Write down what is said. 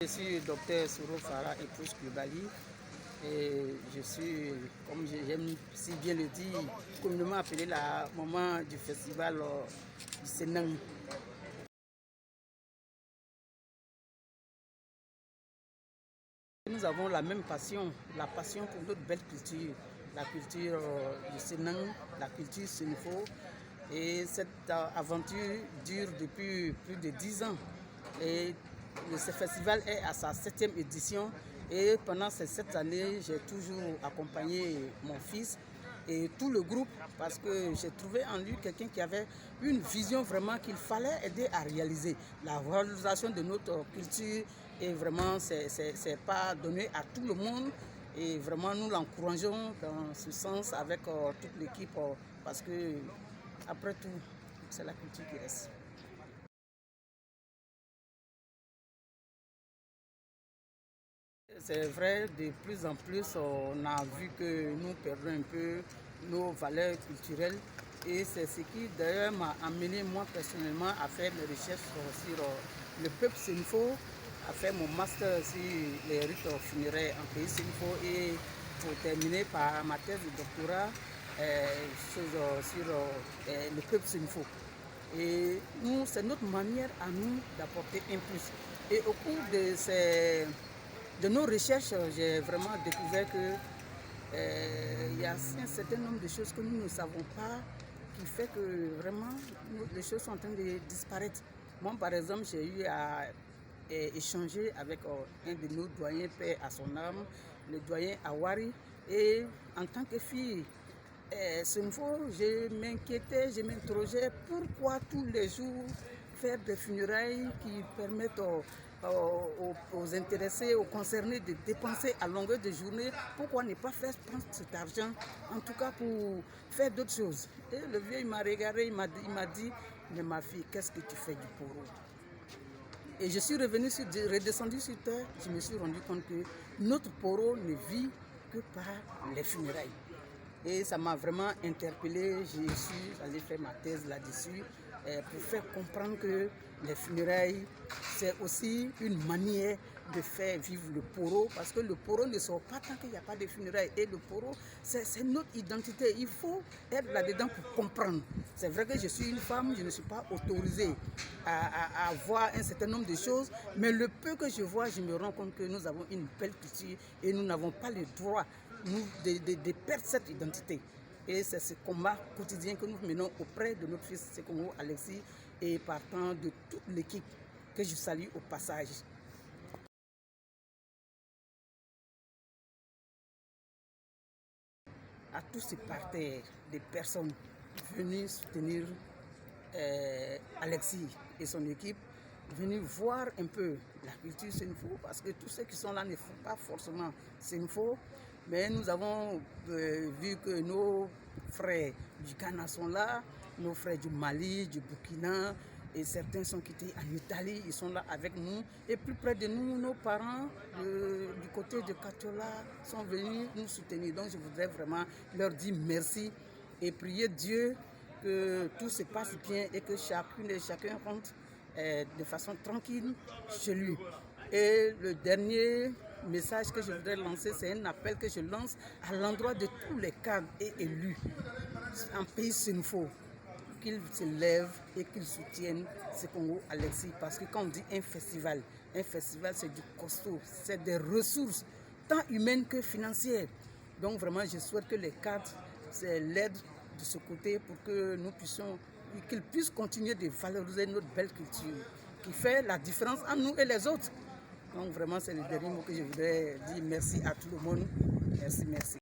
Je suis docteur Souro Farah Epouche Kubali et je suis, comme j'aime si bien le dire, communément appelé la maman du festival du Sénang. Nous avons la même passion, la passion pour notre belle culture, la culture du Sénang, la culture Senfo. Et cette aventure dure depuis plus de 10 ans. Et ce festival est à sa 7e édition. Et pendant ces 7 années, j'ai toujours accompagné mon fils et tout le groupe parce que j'ai trouvé en lui quelqu'un qui avait une vision vraiment qu'il fallait aider à réaliser. La valorisation de notre culture et vraiment c'est pas donné à tout le monde et vraiment nous l'encourageons dans ce sens avec toute l'équipe parce que après tout c'est la culture qui reste. C'est vrai, de plus en plus, on a vu que nous perdons un peu nos valeurs culturelles et c'est ce qui d'ailleurs m'a amené moi personnellement à faire mes recherches sur le peuple Senfo, à faire mon master sur les rites funéraires en pays Senfo et pour terminer par ma thèse de doctorat sur le peuple Senfo. Et nous, c'est notre manière à nous d'apporter un plus. Et au cours de nos recherches, j'ai vraiment découvert qu'il y a un certain nombre de choses que nous ne savons pas, qui fait que vraiment les choses sont en train de disparaître. Moi, par exemple, j'ai eu à échanger avec un de nos doyens, paix à son âme, le doyen Awari, et en tant que fille, je m'inquiétais, je m'interrogeais pourquoi tous les jours faire des funérailles qui permettent aux intéressés, aux concernés de dépenser à longueur de journée, pourquoi ne pas faire prendre cet argent, en tout cas pour faire d'autres choses. Et le vieux il m'a regardé, il m'a dit, mais ma fille, qu'est-ce que tu fais du poro? Et je suis redescendu sur terre, je me suis rendu compte que notre poro ne vit que par les funérailles. Et ça m'a vraiment interpellé. Je suis allé faire ma thèse là-dessus pour faire comprendre que les funérailles, c'est aussi une manière de faire vivre le poro. Parce que le poro ne sort pas tant qu'il n'y a pas de funérailles. Et le poro, c'est notre identité. Il faut être là-dedans pour comprendre. C'est vrai que je suis une femme, je ne suis pas autorisée à voir un certain nombre de choses. Mais le peu que je vois, je me rends compte que nous avons une belle culture et nous n'avons pas le droit de perdre cette identité. Et c'est ce combat quotidien que nous menons auprès de notre fils Sekongo Alexis et partant de toute l'équipe que je salue au passage. À tous ces partenaires, des personnes venues soutenir Alexis et son équipe, venus voir un peu la culture Senfo, parce que tous ceux qui sont là ne font pas forcément Senfo, mais nous avons vu que nos frères du Ghana sont là, nos frères du Mali, du Burkina, et certains sont quittés en Italie, ils sont là avec nous. Et plus près de nous, nos parents du côté de Katola sont venus nous soutenir. Donc je voudrais vraiment leur dire merci et prier Dieu que tout se passe bien et que chacune et chacun rentre de façon tranquille chez lui. Et le dernier message que je voudrais lancer, c'est un appel que je lance à l'endroit de tous les cadres et élus en pays Senfo, qu'ils se lèvent et qu'ils soutiennent Sekongo Alexis. Parce que quand on dit un festival c'est du costaud, c'est des ressources tant humaines que financières. Donc vraiment, je souhaite que les cadres l'aident de ce côté pour que nous puissions, qu'ils puissent continuer de valoriser notre belle culture qui fait la différence entre nous et les autres. Donc vraiment, c'est le dernier mot que je voudrais dire. Merci à tout le monde. Merci, merci.